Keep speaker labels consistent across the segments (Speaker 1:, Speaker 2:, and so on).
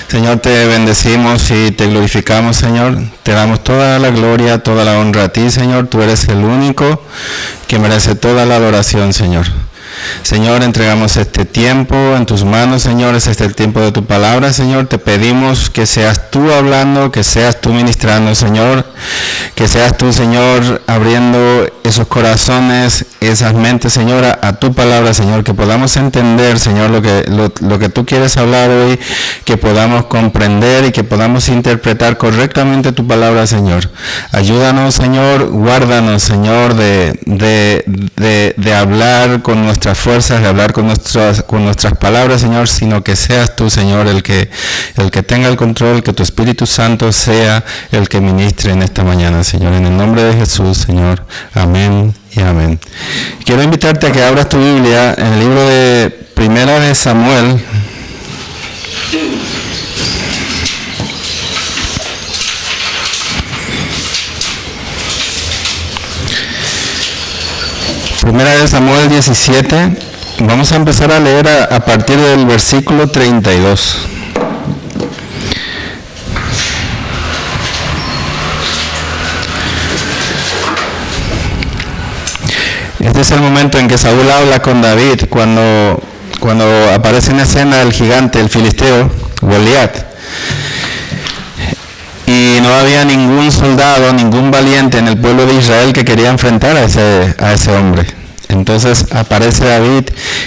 Speaker 1: Señor, te bendecimos y te glorificamos, Señor. Te damos toda la gloria, toda la honra a ti, Señor. Tú eres el único que merece toda la adoración, Señor. Señor, entregamos este tiempo en tus manos, Señor. Este es el tiempo de tu palabra, Señor. Te pedimos que seas tú hablando, que seas tú ministrando, Señor. Que seas tú, Señor, abriendo esos corazones, esas mentes, Señor, a tu palabra, Señor. Que podamos entender, Señor, lo que tú quieres hablar hoy. Que podamos comprender y que podamos interpretar correctamente tu palabra, Señor. Ayúdanos, Señor. Guárdanos, Señor, de hablar con nuestras fuerzas, de hablar con nuestras palabras, Señor, sino que seas tú, Señor, el que tenga el control, que tu Espíritu Santo sea el que ministre en esta mañana, Señor. En el nombre de Jesús, Señor. Amén y amén. Quiero invitarte a que abras tu Biblia en el libro de Primera de Samuel. Primera de Samuel 17, vamos a empezar a leer a partir del versículo 32. Este es el momento en que Saúl habla con David cuando aparece en escena el gigante, el filisteo, Goliat. Y no había ningún soldado, ningún valiente en el pueblo de Israel que quería enfrentar a ese hombre. Entonces aparece David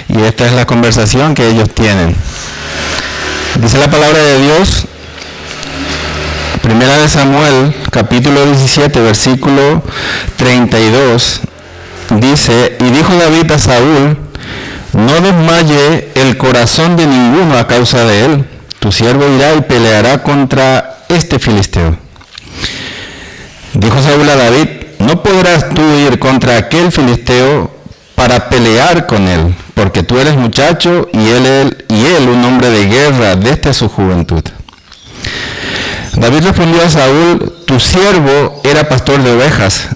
Speaker 1: y esta es la conversación que ellos tienen. Dice la palabra de Dios, Primera de Samuel, capítulo 17, versículo 32, dice, y dijo David a Saúl, no desmaye el corazón de ninguno a causa de él. Tu siervo irá y peleará contra este filisteo. Dijo Saúl a David, no podrás tú ir contra aquel filisteo para pelear con él, porque tú eres muchacho y él un hombre de guerra desde su juventud. David respondió a Saúl, tu siervo era pastor de ovejas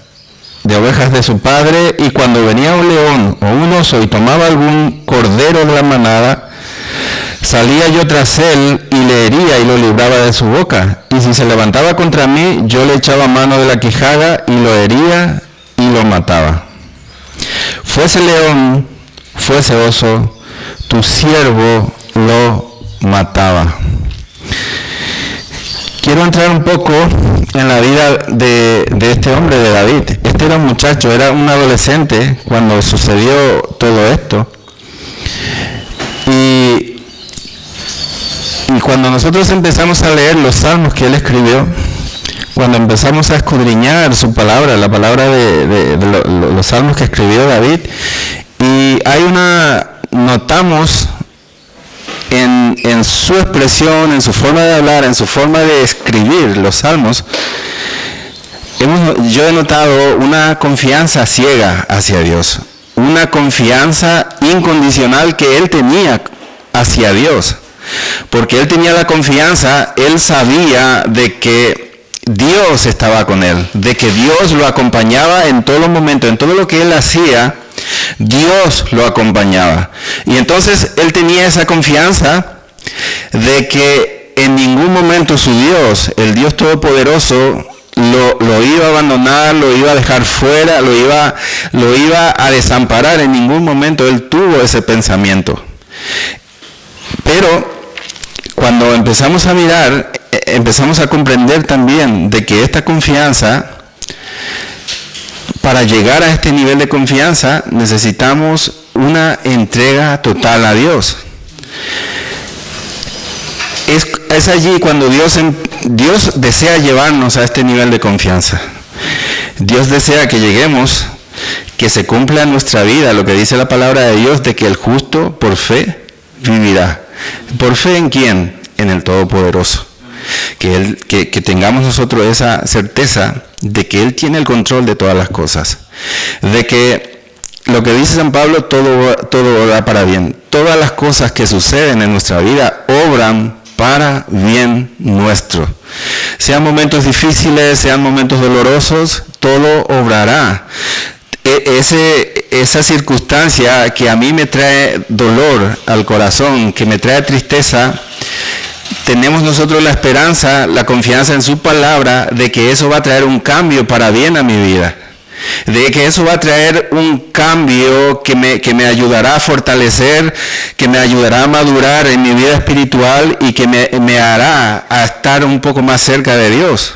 Speaker 1: de su padre, y cuando venía un león o un oso y tomaba algún cordero de la manada, salía yo tras él y le hería y lo libraba de su boca. Y si se levantaba contra mí, yo le echaba mano de la quijada y lo hería y lo mataba. Fuese león, fuese oso, tu siervo lo mataba. Quiero entrar un poco en la vida de este hombre, de David. Este era un muchacho, era un adolescente cuando sucedió todo esto. Y cuando nosotros empezamos a leer los salmos que él escribió, cuando empezamos a escudriñar su palabra, la palabra de los salmos que escribió David, y notamos en su expresión, en su forma de hablar, en su forma de escribir los salmos, yo he notado una confianza ciega hacia Dios, una confianza incondicional que él tenía hacia Dios. Porque él tenía la confianza, él sabía de que Dios estaba con él, de que Dios lo acompañaba en todo momento, en todo lo que él hacía, Dios lo acompañaba. Y entonces él tenía esa confianza de que en ningún momento su Dios, el Dios Todopoderoso, lo iba a abandonar, lo iba a dejar fuera, lo iba a desamparar. En ningún momento él tuvo ese pensamiento. Pero cuando empezamos a mirar, empezamos a comprender también de que esta confianza, para llegar a este nivel de confianza, necesitamos una entrega total a Dios. Es allí cuando Dios desea llevarnos a este nivel de confianza. Dios desea que lleguemos, que se cumpla en nuestra vida lo que dice la palabra de Dios, de que el justo por fe vivirá. ¿Por fe en quién? En el Todopoderoso. Que tengamos nosotros esa certeza de que Él tiene el control de todas las cosas. De que lo que dice San Pablo, todo obra para bien. Todas las cosas que suceden en nuestra vida obran para bien nuestro. Sean momentos difíciles, sean momentos dolorosos, todo obrará. Esa circunstancia que a mí me trae dolor al corazón, que me trae tristeza, tenemos nosotros la esperanza, la confianza en su palabra de que eso va a traer un cambio para bien a mi vida. De que eso va a traer un cambio que me ayudará a fortalecer, que me ayudará a madurar en mi vida espiritual y que me hará a estar un poco más cerca de Dios.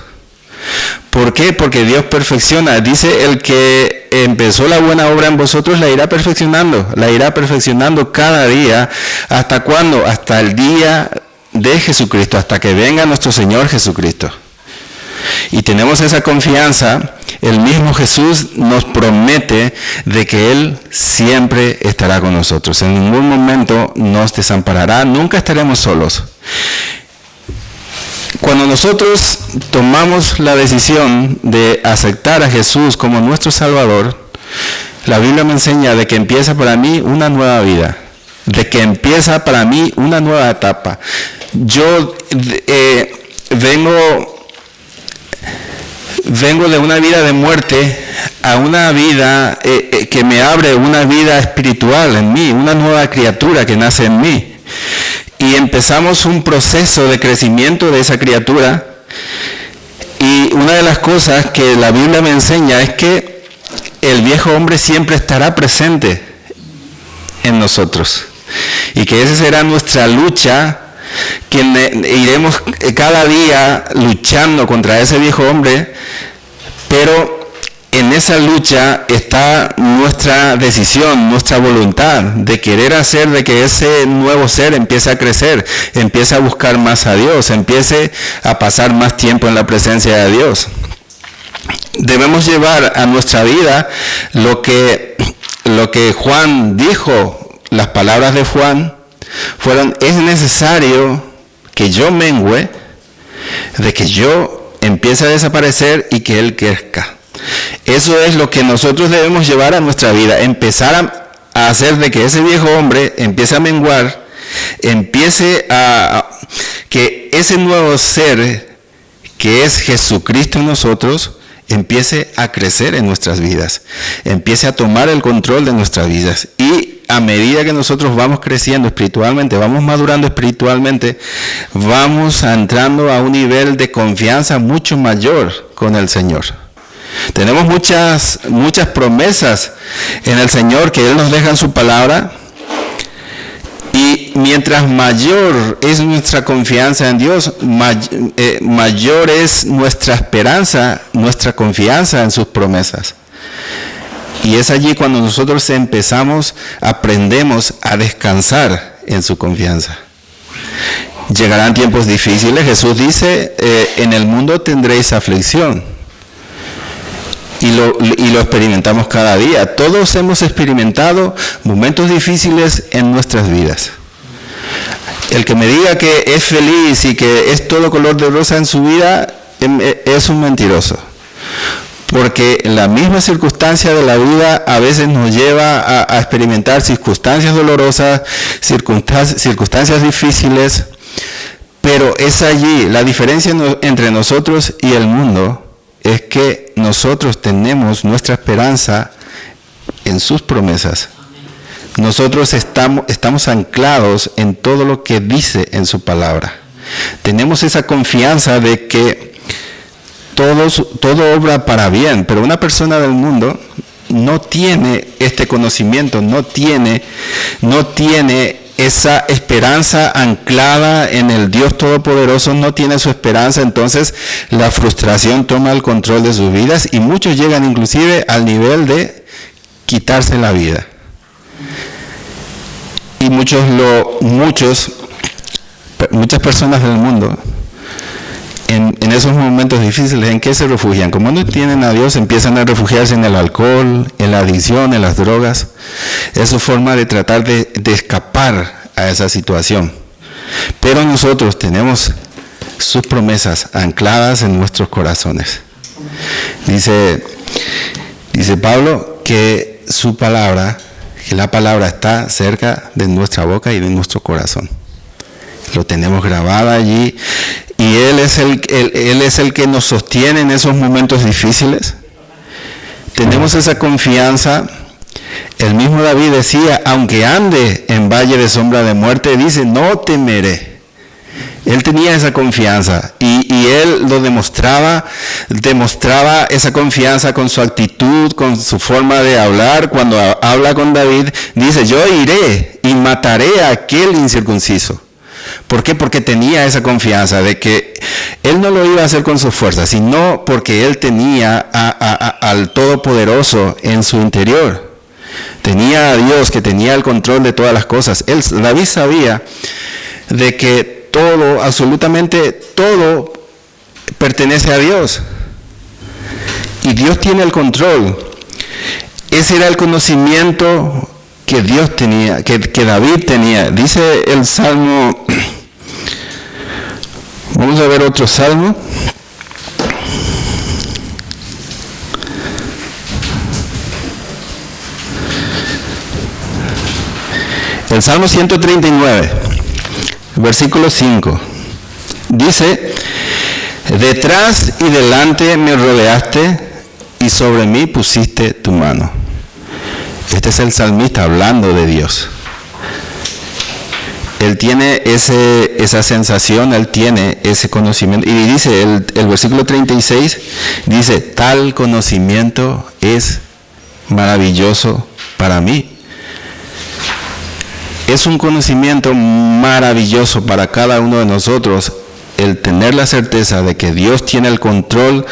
Speaker 1: ¿Por qué? Porque Dios perfecciona. Dice, el que empezó la buena obra en vosotros la irá perfeccionando cada día. ¿Hasta cuándo? Hasta el día de Jesucristo, hasta que venga nuestro Señor Jesucristo. Y tenemos esa confianza. El mismo Jesús nos promete de que Él siempre estará con nosotros. En ningún momento nos desamparará, nunca estaremos solos. Cuando nosotros tomamos la decisión de aceptar a Jesús como nuestro Salvador, la Biblia me enseña de que empieza para mí una nueva vida, de que empieza para mí una nueva etapa. Yo vengo de una vida de muerte a una vida que me abre una vida espiritual en mí, una nueva criatura que nace en mí. Y empezamos un proceso de crecimiento de esa criatura. Y una de las cosas que la Biblia me enseña es que el viejo hombre siempre estará presente en nosotros. Y que esa será nuestra lucha, que iremos cada día luchando contra ese viejo hombre, pero en esa lucha está nuestra decisión, nuestra voluntad de querer hacer de que ese nuevo ser empiece a crecer, empiece a buscar más a Dios, empiece a pasar más tiempo en la presencia de Dios. Debemos llevar a nuestra vida lo que Juan dijo, las palabras de Juan fueron: es necesario que yo mengüe, de que yo empiece a desaparecer y que Él crezca. Eso es lo que nosotros debemos llevar a nuestra vida, empezar a hacer de que ese viejo hombre empiece a menguar, empiece que ese nuevo ser que es Jesucristo en nosotros empiece a crecer en nuestras vidas, empiece a tomar el control de nuestras vidas. Y a medida que nosotros vamos creciendo espiritualmente, vamos madurando espiritualmente, vamos entrando a un nivel de confianza mucho mayor con el Señor. Tenemos muchas promesas en el Señor que Él nos deja en su palabra. Y mientras mayor es nuestra confianza en Dios, mayor es nuestra esperanza, nuestra confianza en sus promesas. Y es allí cuando nosotros aprendemos a descansar en su confianza. Llegarán tiempos difíciles. Jesús dice, en el mundo tendréis aflicción. Y lo experimentamos cada día. Todos hemos experimentado momentos difíciles en nuestras vidas. El que me diga que es feliz y que es todo color de rosa en su vida es un mentiroso. Porque la misma circunstancia de la vida a veces nos lleva a experimentar circunstancias dolorosas, circunstancias difíciles. Pero es allí la diferencia entre nosotros y el mundo. Es que nosotros tenemos nuestra esperanza en sus promesas. Nosotros estamos anclados en todo lo que dice en su palabra. Tenemos esa confianza de que todo obra para bien, pero una persona del mundo no tiene este conocimiento, no tiene esa esperanza anclada en el Dios Todopoderoso, no tiene su esperanza. Entonces la frustración toma el control de sus vidas y muchos llegan inclusive al nivel de quitarse la vida. Y muchas personas del mundo en esos momentos difíciles, ¿en qué se refugian? Como no tienen a Dios, empiezan a refugiarse en el alcohol, en la adicción, en las drogas. Es su forma de tratar de escapar a esa situación. Pero nosotros tenemos sus promesas ancladas en nuestros corazones. Dice Pablo que que la palabra está cerca de nuestra boca y de nuestro corazón. Lo tenemos grabado allí. Y Él es el que nos sostiene en esos momentos difíciles. Tenemos esa confianza. El mismo David decía, aunque ande en valle de sombra de muerte, dice, no temeré. Él tenía esa confianza y él lo demostraba esa confianza con su actitud, con su forma de hablar. Cuando habla con David, dice, yo iré y mataré a aquel incircunciso. ¿Por qué? Porque tenía esa confianza de que él no lo iba a hacer con su fuerza, sino porque él tenía al Todopoderoso en su interior. Tenía a Dios que tenía el control de todas las cosas. David sabía de que todo, absolutamente todo, pertenece a Dios. Y Dios tiene el control. Ese era el conocimiento que Dios tenía, que David tenía. Dice el Salmo, vamos a ver otro Salmo. El Salmo 139, versículo 5, dice, detrás y delante me rodeaste y sobre mí pusiste tu mano. Este es el salmista hablando de Dios. Él tiene esa sensación, él tiene ese conocimiento. Y dice, el versículo 36, dice, tal conocimiento es maravilloso para mí. Es un conocimiento maravilloso para cada uno de nosotros el tener la certeza de que Dios tiene el control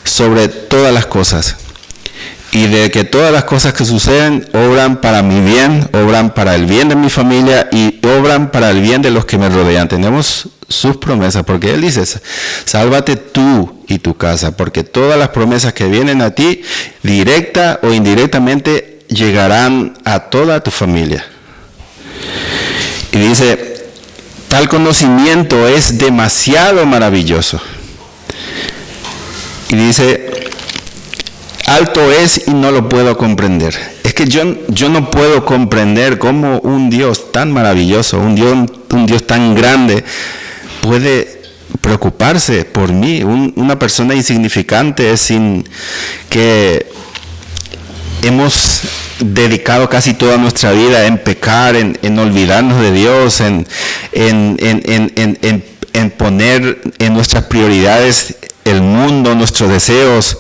Speaker 1: sobre todas las cosas y de que todas las cosas que suceden obran para mi bien, obran para el bien de mi familia y obran para el bien de los que me rodean. Tenemos sus promesas, porque Él dice, sálvate tú y tu casa, porque todas las promesas que vienen a ti, directa o indirectamente, llegarán a toda tu familia. Y dice, tal conocimiento es demasiado maravilloso. Y dice, alto es y no lo puedo comprender. Es que yo no puedo comprender cómo un Dios tan maravilloso, un Dios tan grande, puede preocuparse por mí, una persona insignificante, sin que hemos dedicado casi toda nuestra vida en pecar, en olvidarnos de Dios, en poner en nuestras prioridades el mundo, nuestros deseos,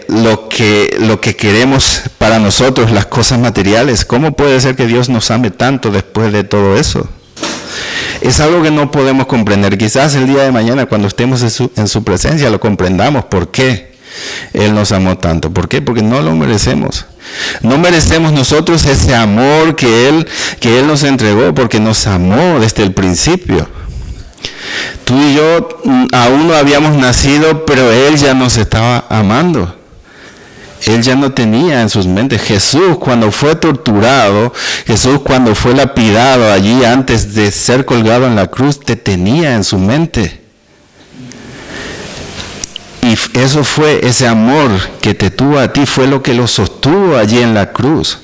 Speaker 1: lo que queremos para nosotros, las cosas materiales. ¿Cómo puede ser que Dios nos ame tanto después de todo eso? Es algo que no podemos comprender. Quizás el día de mañana, cuando estemos en su presencia, lo comprendamos. ¿Por qué Él nos amó tanto? ¿Por qué? Porque no lo merecemos. No merecemos nosotros ese amor que Él nos entregó, porque nos amó desde el principio. Tú y yo aún no habíamos nacido, pero Él ya nos estaba amando. Él ya no tenía en sus mentes. Jesús, cuando fue torturado, Jesús, cuando fue lapidado allí antes de ser colgado en la cruz, te tenía en su mente. Y eso fue, ese amor que te tuvo a ti, fue lo que lo sostuvo allí en la cruz.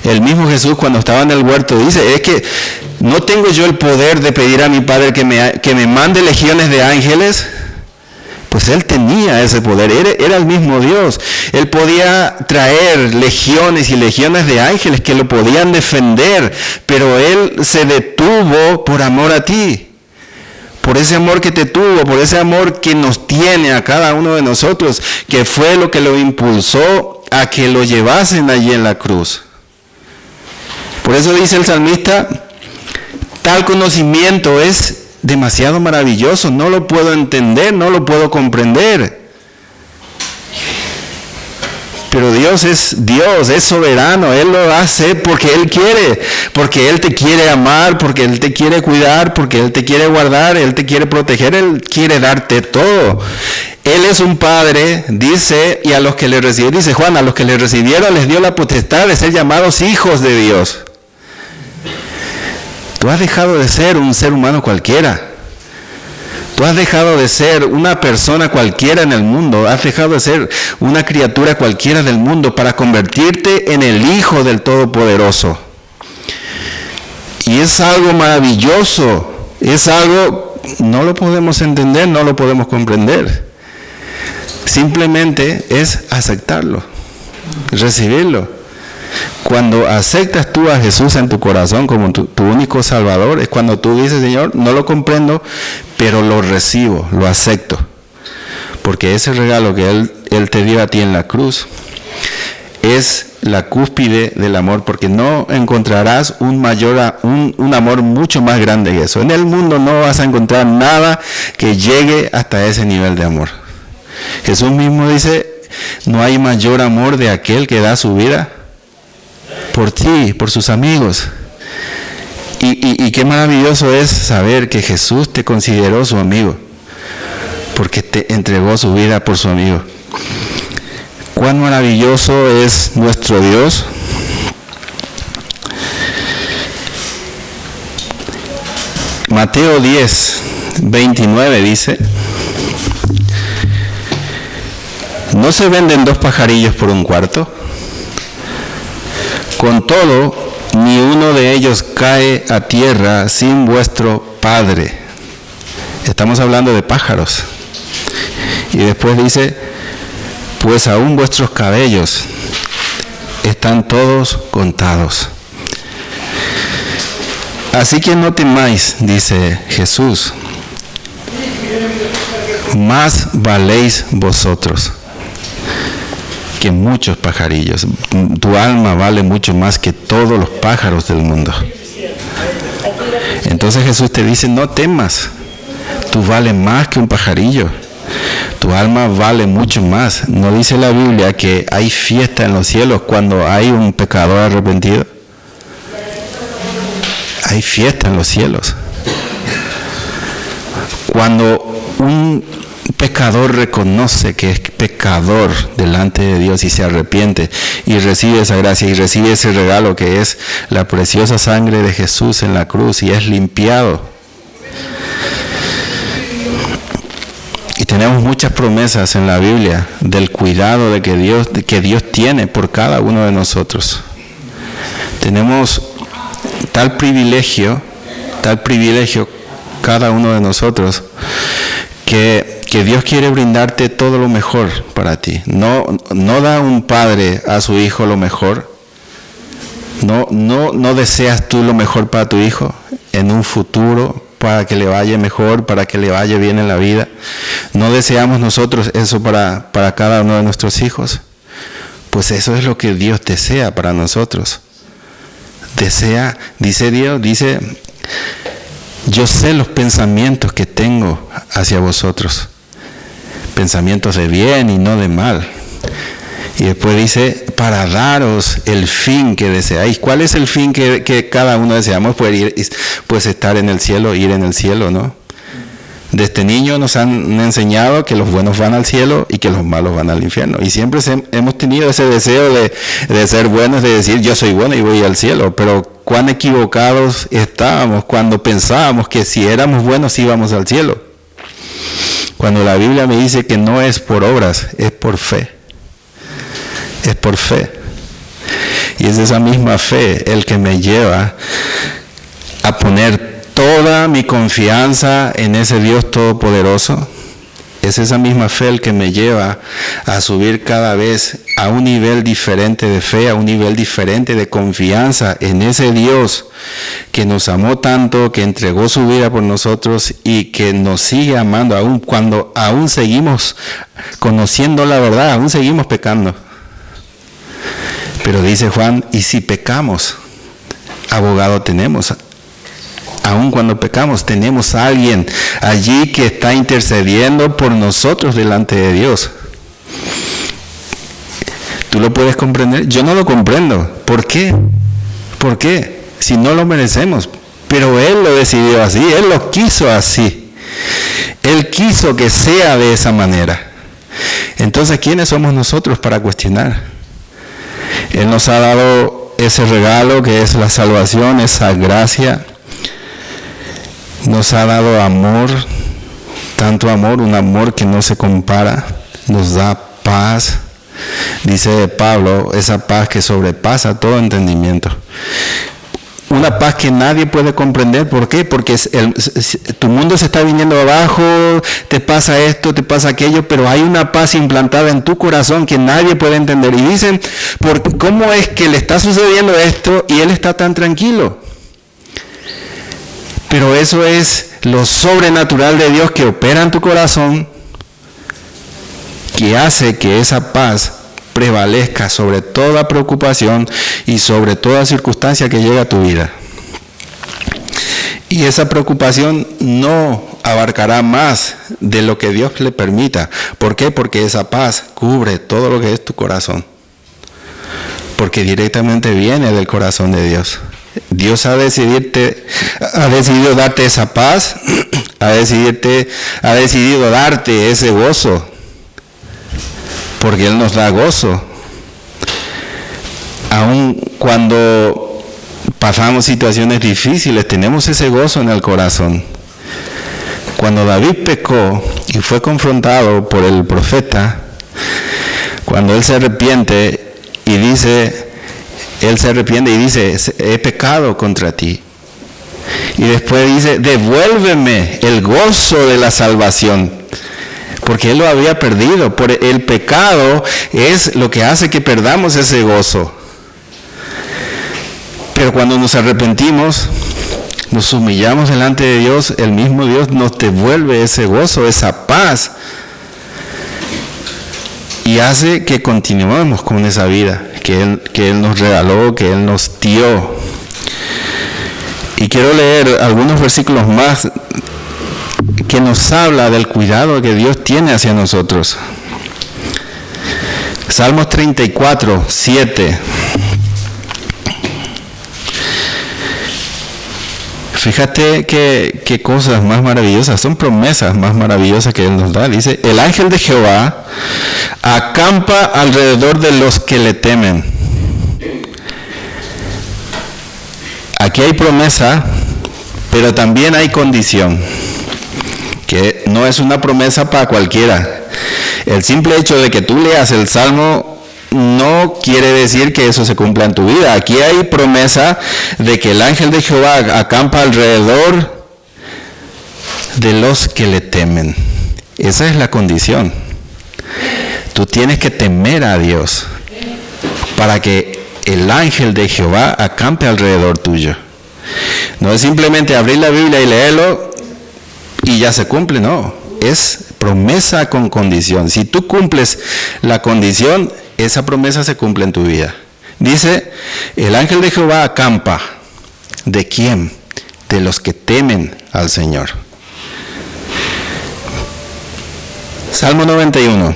Speaker 1: El mismo Jesús, cuando estaba en el huerto, dice, es que no tengo yo el poder de pedir a mi Padre que me mande legiones de ángeles. Pues Él tenía ese poder, era el mismo Dios. Él podía traer legiones y legiones de ángeles que lo podían defender, pero Él se detuvo por amor a ti. Por ese amor que te tuvo, por ese amor que nos tiene a cada uno de nosotros, que fue lo que lo impulsó a que lo llevasen allí en la cruz. Por eso dice el salmista, tal conocimiento es demasiado maravilloso, no lo puedo entender, no lo puedo comprender. Pero Dios es soberano, Él lo hace porque Él quiere, porque Él te quiere amar, porque Él te quiere cuidar, porque Él te quiere guardar, Él te quiere proteger, Él quiere darte todo. Él es un padre, dice, y a los que le recibieron, dice Juan, a los que le recibieron les dio la potestad de ser llamados hijos de Dios. Tú has dejado de ser un ser humano cualquiera. Tú has dejado de ser una persona cualquiera en el mundo. Has dejado de ser una criatura cualquiera del mundo para convertirte en el Hijo del Todopoderoso. Y es algo maravilloso. Es algo, no lo podemos entender, no lo podemos comprender. Simplemente es aceptarlo, recibirlo. Cuando aceptas tú a Jesús en tu corazón como tu único Salvador, es cuando tú dices, Señor, no lo comprendo, pero lo recibo, lo acepto. Porque ese regalo que Él te dio a ti en la cruz es la cúspide del amor, porque no encontrarás un amor mucho más grande que eso. En el mundo no vas a encontrar nada que llegue hasta ese nivel de amor. Jesús mismo dice, no hay mayor amor de aquel que da su vida por ti, por sus amigos. Y qué maravilloso es saber que Jesús te consideró su amigo, porque te entregó su vida por su amigo. Cuán maravilloso es nuestro Dios. Mateo 10, 29 dice, ¿no se venden 2 pajarillos por un cuarto? Con todo, ni uno de ellos cae a tierra sin vuestro Padre. Estamos hablando de pájaros. Y después dice, pues aún vuestros cabellos están todos contados. Así que no temáis, dice Jesús, más valéis vosotros que muchos pajarillos. Tu alma vale mucho más que todos los pájaros del mundo. Entonces Jesús te dice, no temas, tú vales más que un pajarillo. Tu alma vale mucho más. ¿No dice la Biblia que hay fiesta en los cielos cuando hay un pecador arrepentido? Hay fiesta en los cielos. Cuando un pecador reconoce que es pecador delante de Dios y se arrepiente y recibe esa gracia y recibe ese regalo que es la preciosa sangre de Jesús en la cruz y es limpiado. Y tenemos muchas promesas en la Biblia del cuidado de que Dios tiene por cada uno de nosotros. Tenemos tal privilegio cada uno de nosotros que Dios quiere brindarte todo lo mejor para ti. No da un padre a su hijo lo mejor. No deseas tú lo mejor para tu hijo en un futuro, para que le vaya mejor, para que le vaya bien en la vida. ¿No deseamos nosotros eso para cada uno de nuestros hijos? Pues eso es lo que Dios desea para nosotros. Desea, dice Dios, yo sé los pensamientos que tengo hacia vosotros. Pensamientos de bien y no de mal. Y después dice, para daros el fin que deseáis. ¿Cuál es el fin que cada uno deseamos? Pues estar en el cielo, ir en el cielo, ¿no? Desde niño nos han enseñado que los buenos van al cielo y que los malos van al infierno. Y siempre hemos tenido ese deseo de ser buenos, de decir yo soy bueno y voy al cielo. Pero cuán equivocados estábamos cuando pensábamos que si éramos buenos íbamos al cielo. Cuando la Biblia me dice que no es por obras, es por fe. Es por fe. Y es esa misma fe el que me lleva a poner toda mi confianza en ese Dios todopoderoso. Es esa misma fe el que me lleva a subir cada vez a un nivel diferente de fe, a un nivel diferente de confianza en ese Dios que nos amó tanto, que entregó su vida por nosotros y que nos sigue amando aún cuando aún seguimos conociendo la verdad, aún seguimos pecando. Pero dice Juan, y si pecamos, abogado tenemos. Aun cuando pecamos, tenemos a alguien allí que está intercediendo por nosotros delante de Dios. ¿Tú lo puedes comprender? Yo no lo comprendo. ¿Por qué? ¿Por qué? Si no lo merecemos. Pero Él lo decidió así, Él lo quiso así. Él quiso que sea de esa manera. Entonces, ¿quiénes somos nosotros para cuestionar? Él nos ha dado ese regalo que es la salvación, esa gracia. Nos ha dado amor, tanto amor, un amor que no se compara. Nos da paz. Dice Pablo, esa paz que sobrepasa todo entendimiento. una paz que nadie puede comprender. ¿Por qué? Porque tu mundo se está viniendo abajo, te pasa esto, te pasa aquello, pero hay una paz implantada en tu corazón que nadie puede entender. Y dicen, ¿cómo es que le está sucediendo esto y él está tan tranquilo? Pero eso es lo sobrenatural de Dios que opera en tu corazón, que hace que esa paz prevalezca sobre toda preocupación y sobre toda circunstancia que llega a tu vida. Y esa preocupación no abarcará más de lo que Dios le permita. ¿Por qué? Porque esa paz cubre todo lo que es tu corazón. Porque directamente viene del corazón de Dios. Dios ha decidido darte esa paz, ha decidido darte ese gozo. Porque Él nos da gozo. Aun cuando pasamos situaciones difíciles, tenemos ese gozo en el corazón. Cuando David pecó y fue confrontado por el profeta, cuando él se arrepiente y dice, he pecado contra ti. Y después dice, devuélveme el gozo de la salvación. Porque él lo había perdido. Por el pecado es lo que hace que perdamos ese gozo. Pero cuando nos arrepentimos, nos humillamos delante de Dios, el mismo Dios nos devuelve ese gozo, esa paz. Y hace que continuemos con esa vida que Él nos regaló, que Él nos dio. Y quiero leer algunos versículos más que nos habla del cuidado que Dios tiene hacia nosotros. Salmos 34, 7. Fíjate qué cosas más maravillosas, son promesas más maravillosas que Él nos da. Dice, el ángel de Jehová acampa alrededor de los que le temen. Aquí hay promesa, pero también hay condición. Que no es una promesa para cualquiera. El simple hecho de que tú leas el Salmo no quiere decir que eso se cumpla en tu vida. Aquí hay promesa de que el ángel de Jehová acampa alrededor de los que le temen. Esa es la condición. Tú tienes que temer a Dios para que el ángel de Jehová acampe alrededor tuyo. No es simplemente abrir la Biblia y leerlo y ya se cumple, no. Es promesa con condición. Si tú cumples la condición, esa promesa se cumple en tu vida. Dice, el ángel de Jehová acampa. ¿De quién? De los que temen al Señor. Salmo 91.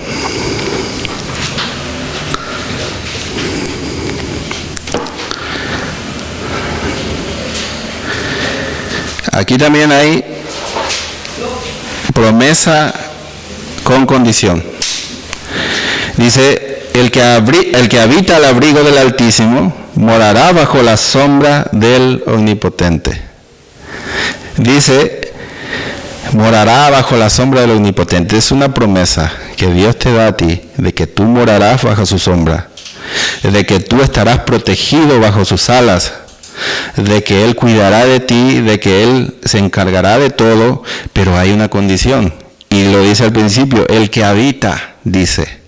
Speaker 1: Aquí también hay promesa con condición. Dice, el que habita al abrigo del Altísimo morará bajo la sombra del Omnipotente. Dice, morará bajo la sombra del Omnipotente. Es una promesa que Dios te da a ti, de que tú morarás bajo su sombra, de que tú estarás protegido bajo sus alas, de que Él cuidará de ti, de que Él se encargará de todo, pero hay una condición. Y lo dice al principio, el que habita, dice.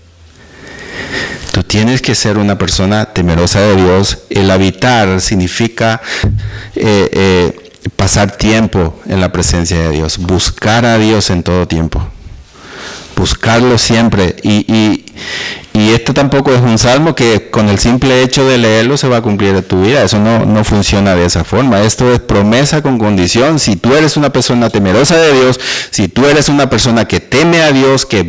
Speaker 1: Tú tienes que ser una persona temerosa de Dios. El habitar significa pasar tiempo en la presencia de Dios, buscar a Dios en todo tiempo, buscarlo siempre. Y esto tampoco es un salmo que con el simple hecho de leerlo se va a cumplir en tu vida. Eso no funciona de esa forma. Esto es promesa con condición. Si tú eres una persona temerosa de Dios, si tú eres una persona que teme a Dios, que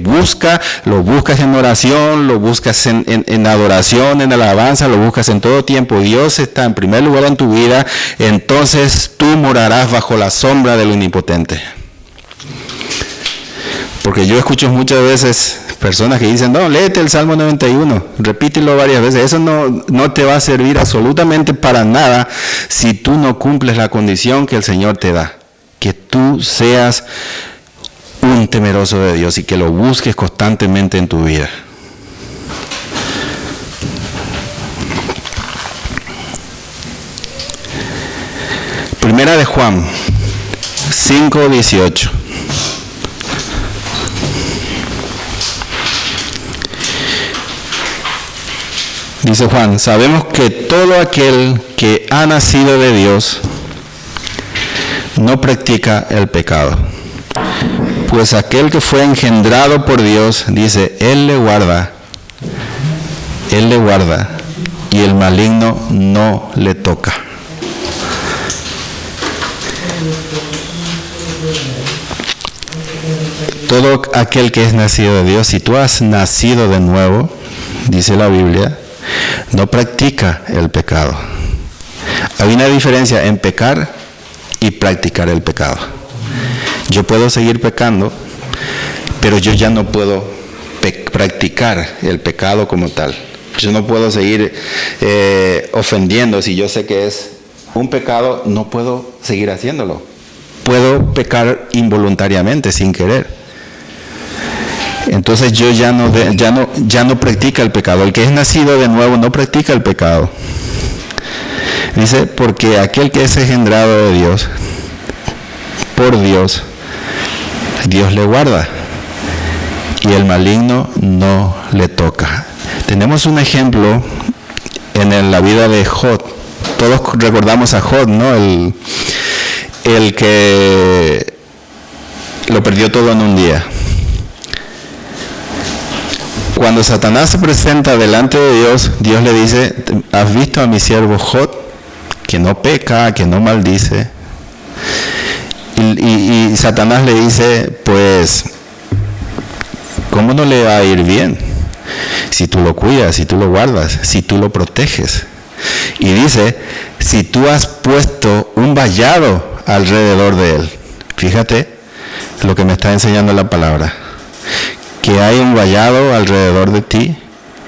Speaker 1: lo buscas en oración, lo buscas en adoración, en alabanza, lo buscas en todo tiempo, Dios está en primer lugar en tu vida, entonces tú morarás bajo la sombra del Omnipotente. Porque yo escucho muchas veces personas que dicen, no, léete el Salmo 91, repítelo varias veces. Eso no te va a servir absolutamente para nada si tú no cumples la condición que el Señor te da. Que tú seas un temeroso de Dios y que lo busques constantemente en tu vida. Primera de Juan 5:18. Dice Juan, sabemos que todo aquel que ha nacido de Dios no practica el pecado. Pues aquel que fue engendrado por Dios, dice, Él le guarda, y el maligno no le toca. Todo aquel que es nacido de Dios, si tú has nacido de nuevo, dice la Biblia, no practica el pecado. Hay una diferencia en pecar y practicar el pecado. Yo puedo seguir pecando, pero yo ya no puedo practicar el pecado como tal. Yo no puedo seguir ofendiendo. Si yo sé que es un pecado, no puedo seguir haciéndolo. Puedo pecar involuntariamente, sin querer. Entonces yo ya no practica el pecado. El que es nacido de nuevo no practica el pecado. Dice, porque aquel que es engendrado de Dios, por Dios, Dios le guarda, y el maligno no le toca. Tenemos un ejemplo en la vida de Job. Todos recordamos a Job, ¿no? El que lo perdió todo en un día. Cuando Satanás se presenta delante de Dios, Dios le dice, ¿has visto a mi siervo Job, que no peca, que no maldice? Y Satanás le dice, pues, ¿cómo no le va a ir bien? Si tú lo cuidas, si tú lo guardas, si tú lo proteges. Y dice, si tú has puesto un vallado alrededor de él. Fíjate lo que me está enseñando la palabra. Que hay un vallado alrededor de ti,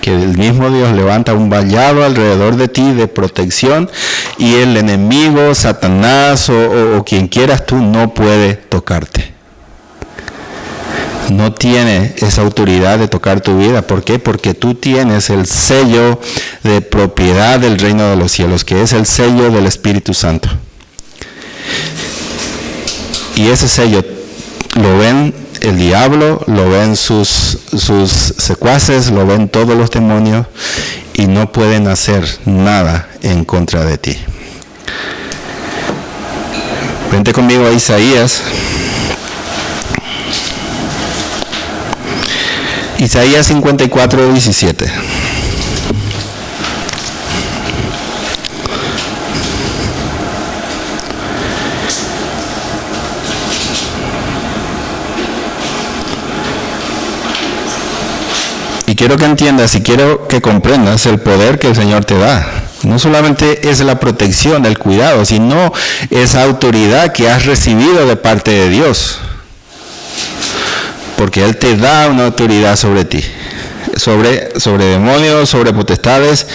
Speaker 1: que el mismo Dios levanta un vallado alrededor de ti de protección, y el enemigo, Satanás o quien quieras tú, no puede tocarte. No tiene esa autoridad de tocar tu vida. ¿Por qué? Porque tú tienes el sello de propiedad del reino de los cielos, que es el sello del Espíritu Santo. Y ese sello lo ven el diablo, lo ven sus secuaces, lo ven todos los demonios, y no pueden hacer nada en contra de ti. Vente conmigo a Isaías. Isaías 54:17. Y quiero que entiendas y quiero que comprendas el poder que el Señor te da. No solamente es la protección, el cuidado, sino esa autoridad que has recibido de parte de Dios. Porque Él te da una autoridad sobre ti, sobre demonios, sobre potestades.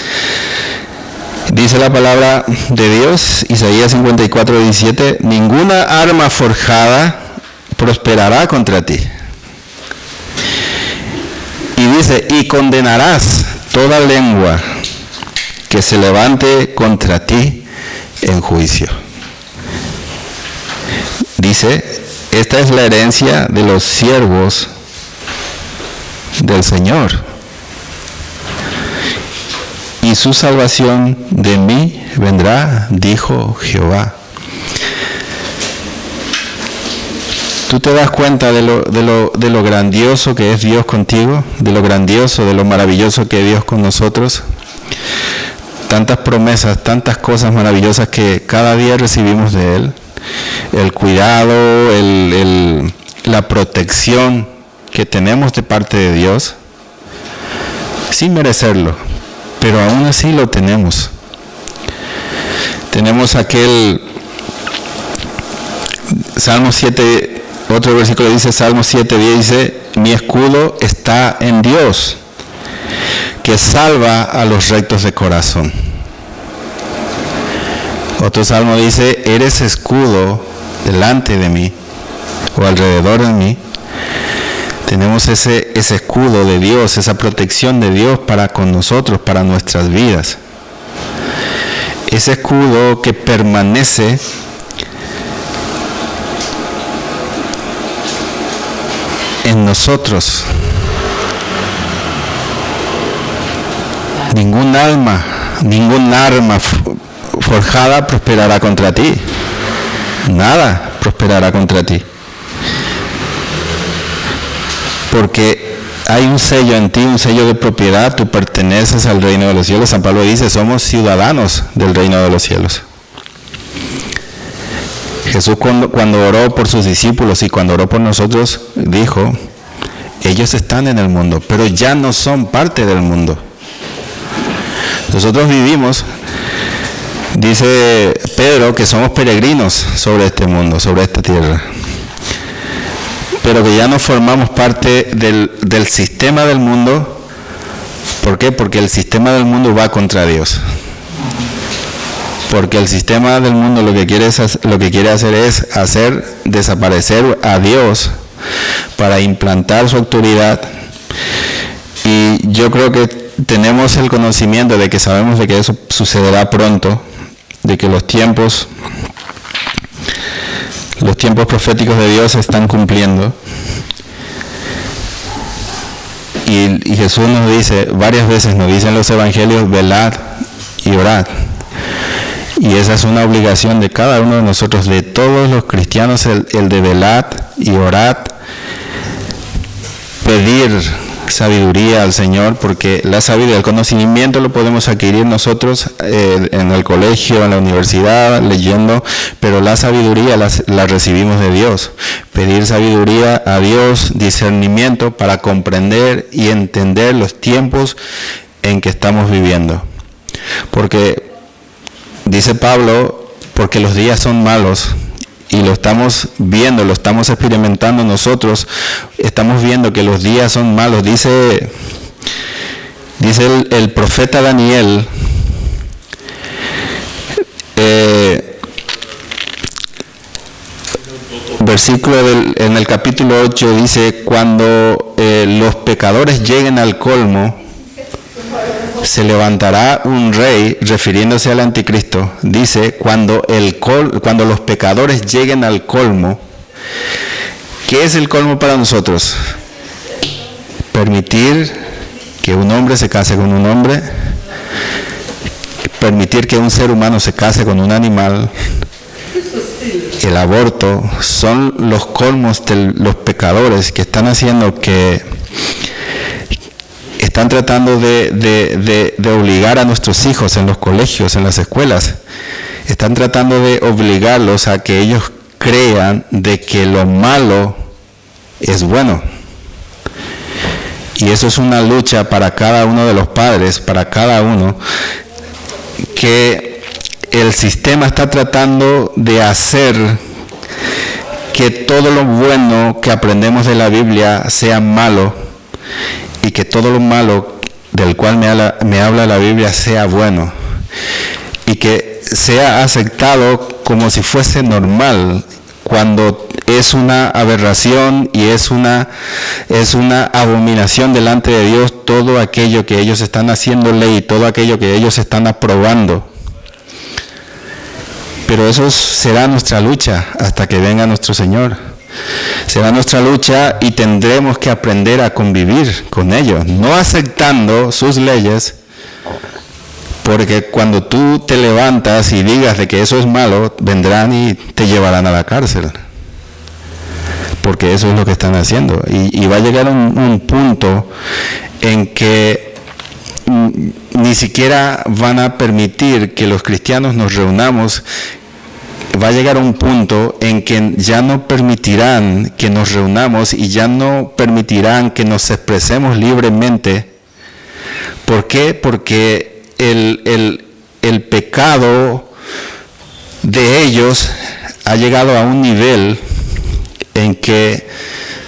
Speaker 1: Dice la palabra de Dios, Isaías 54:17, ninguna arma forjada prosperará contra ti. Y dice, y condenarás toda lengua que se levante contra ti en juicio. Dice, esta es la herencia de los siervos del Señor, y su salvación de mí vendrá, dijo Jehová. ¿Tú te das cuenta de lo grandioso que es Dios contigo? De lo grandioso, de lo maravilloso que es Dios con nosotros. Tantas promesas, tantas cosas maravillosas que cada día recibimos de Él. El cuidado, la protección que tenemos de parte de Dios, sin merecerlo, pero aún así lo tenemos. Tenemos aquel Salmo 7, otro versículo dice, Salmo 7:10 dice, mi escudo está en Dios, que salva a los rectos de corazón. Otro salmo dice, eres escudo delante de mí, o alrededor de mí. Tenemos ese escudo de Dios, esa protección de Dios para con nosotros, para nuestras vidas. Ese escudo que permanece en nosotros. Ningún arma forjada prosperará contra ti. Nada prosperará contra ti. Porque hay un sello en ti, un sello de propiedad, tú perteneces al reino de los cielos. San Pablo dice, somos ciudadanos del reino de los cielos. Jesús cuando oró por sus discípulos y cuando oró por nosotros, dijo, ellos están en el mundo, pero ya no son parte del mundo. Nosotros vivimos, dice Pedro, que somos peregrinos sobre este mundo, sobre esta tierra. Pero que ya no formamos parte del sistema del mundo. ¿Por qué? Porque el sistema del mundo va contra Dios. Porque el sistema del mundo lo que quiere hacer es hacer desaparecer a Dios para implantar su autoridad. Y yo creo que tenemos el conocimiento de que sabemos de que eso sucederá pronto, de que los tiempos proféticos de Dios se están cumpliendo. Y Jesús nos dice, varias veces nos dicen los evangelios, velad y orad. Y esa es una obligación de cada uno de nosotros, de todos los cristianos, el de velad y orad, pedir sabiduría al Señor, porque la sabiduría, el conocimiento lo podemos adquirir nosotros en el colegio, en la universidad, leyendo, pero la sabiduría la recibimos de Dios. Pedir sabiduría a Dios, discernimiento para comprender y entender los tiempos en que estamos viviendo. Porque, dice Pablo, porque los días son malos. Y lo estamos viendo, lo estamos experimentando nosotros, estamos viendo que los días son malos. Dice el profeta Daniel, versículo en el capítulo 8 dice, cuando los pecadores lleguen al colmo, se levantará un rey, refiriéndose al anticristo. Dice, cuando los pecadores lleguen al colmo. ¿Qué es el colmo para nosotros? Permitir que un hombre se case con un hombre, permitir que un ser humano se case con un animal, el aborto, son los colmos de los pecadores que están haciendo que están tratando de obligar a nuestros hijos en los colegios, en las escuelas. Están tratando de obligarlos a que ellos crean de que lo malo es bueno. Y eso es una lucha para cada uno de los padres, para cada uno, que el sistema está tratando de hacer que todo lo bueno que aprendemos de la Biblia sea malo, y que todo lo malo del cual me habla la Biblia sea bueno, y que sea aceptado como si fuese normal, cuando es una aberración y es una abominación delante de Dios todo aquello que ellos están haciendo ley, todo aquello que ellos están aprobando. Pero eso será nuestra lucha hasta que venga nuestro Señor. Será nuestra lucha y tendremos que aprender a convivir con ellos, no aceptando sus leyes, porque cuando tú te levantas y digas de que eso es malo, vendrán y te llevarán a la cárcel, porque eso es lo que están haciendo. Y va a llegar un punto en que ni siquiera van a permitir que los cristianos nos reunamos. Va a llegar un punto en que ya no permitirán que nos reunamos y ya no permitirán que nos expresemos libremente. ¿Por qué? Porque el pecado de ellos ha llegado a un nivel en que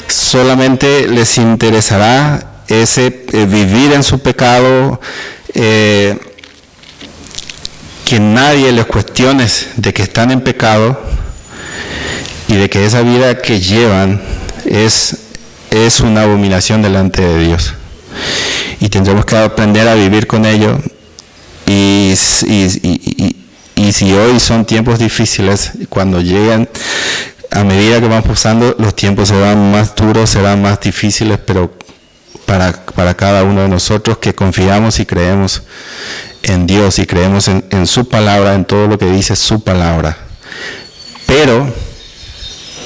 Speaker 1: solamente les interesará vivir en su pecado, que nadie les cuestione de que están en pecado y de que esa vida que llevan es una abominación delante de Dios. Y tendremos que aprender a vivir con ello. Y si hoy son tiempos difíciles, cuando lleguen a medida que vamos pasando, los tiempos serán más duros, serán más difíciles, pero para cada uno de nosotros que confiamos y creemos en Dios y creemos en su palabra, en todo lo que dice su palabra. Pero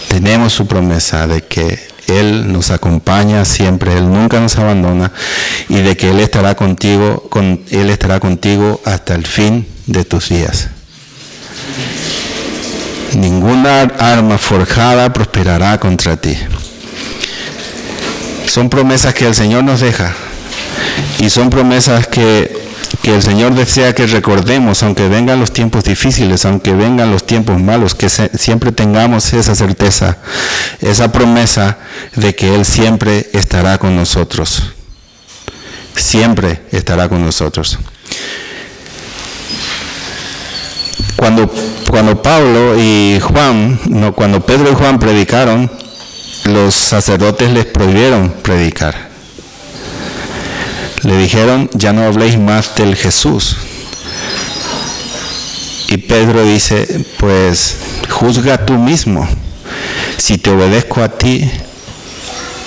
Speaker 1: tenemos su promesa de que Él nos acompaña siempre, Él nunca nos abandona, y de que Él estará contigo hasta el fin de tus días. Ninguna arma forjada prosperará contra ti. Son promesas que el Señor nos deja, y son promesas que el Señor desea que recordemos, aunque vengan los tiempos difíciles, aunque vengan los tiempos malos, que siempre tengamos esa certeza, esa promesa de que Él siempre estará con nosotros. Siempre estará con nosotros. Cuando Pedro y Juan predicaron, los sacerdotes les prohibieron predicar. Le dijeron, ya no habléis más del Jesús. Y Pedro dice, pues juzga tú mismo, si te obedezco a ti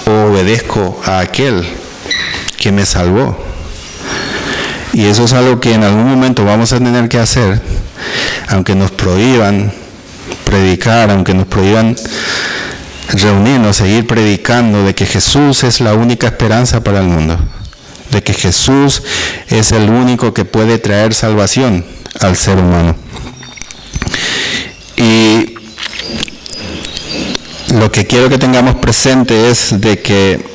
Speaker 1: o obedezco a aquel que me salvó. Y eso es algo que en algún momento vamos a tener que hacer, aunque nos prohíban predicar, aunque nos prohíban reunirnos, seguir predicando de que Jesús es la única esperanza para el mundo, de que Jesús es el único que puede traer salvación al ser humano. Y lo que quiero que tengamos presente es de que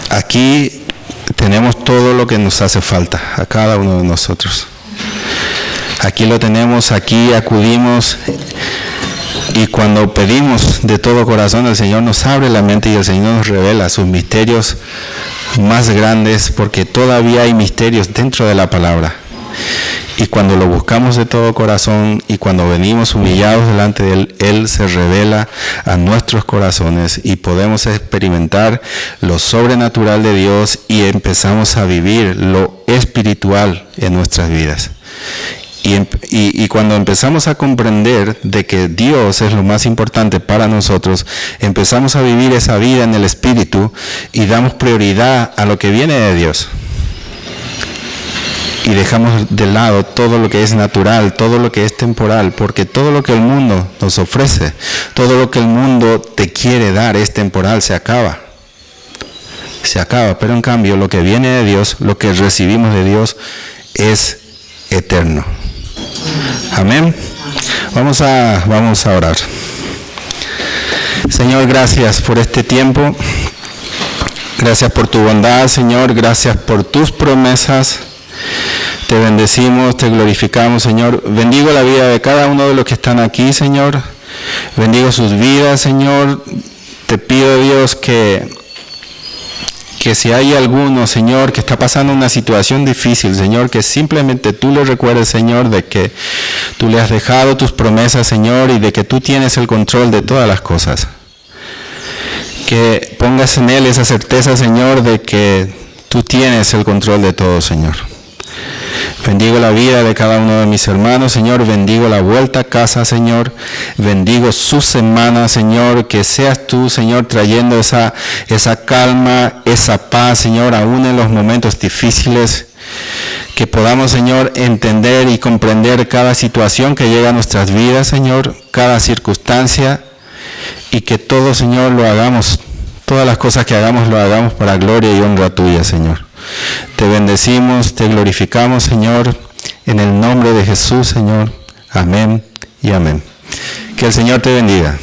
Speaker 1: aquí tenemos todo lo que nos hace falta a cada uno de nosotros. Aquí lo tenemos, aquí acudimos, y cuando pedimos de todo corazón, el Señor nos abre la mente y el Señor nos revela sus misterios más grandes, porque todavía hay misterios dentro de la palabra. Y cuando lo buscamos de todo corazón y cuando venimos humillados delante de Él, Él se revela a nuestros corazones y podemos experimentar lo sobrenatural de Dios y empezamos a vivir lo espiritual en nuestras vidas. Y cuando empezamos a comprender de que Dios es lo más importante para nosotros, empezamos a vivir esa vida en el Espíritu y damos prioridad a lo que viene de Dios. Y dejamos de lado todo lo que es natural, todo lo que es temporal, porque todo lo que el mundo nos ofrece, todo lo que el mundo te quiere dar es temporal, se acaba. Se acaba, pero en cambio lo que viene de Dios, lo que recibimos de Dios es eterno. Amén. Vamos a orar. Señor, gracias por este tiempo. Gracias por tu bondad, Señor. Gracias por tus promesas. Te bendecimos, te glorificamos, Señor. Bendigo la vida de cada uno de los que están aquí, Señor. Bendigo sus vidas, Señor. Te pido, Dios, que si hay alguno, Señor, que está pasando una situación difícil, Señor, que simplemente tú le recuerdes, Señor, de que tú le has dejado tus promesas, Señor, y de que tú tienes el control de todas las cosas. Que pongas en él esa certeza, Señor, de que tú tienes el control de todo, Señor. Bendigo la vida de cada uno de mis hermanos, Señor. Bendigo la vuelta a casa, Señor. Bendigo su semana, Señor. Que seas tú, Señor, trayendo esa calma, esa paz, Señor, aún en los momentos difíciles. Que podamos, Señor, entender y comprender cada situación que llega a nuestras vidas, Señor. Cada circunstancia. Y que todo, Señor, lo hagamos. Todas las cosas que hagamos, lo hagamos para gloria y honra tuya, Señor. Te bendecimos, te glorificamos, Señor, en el nombre de Jesús, Señor. Amén y amén. Que el Señor te bendiga.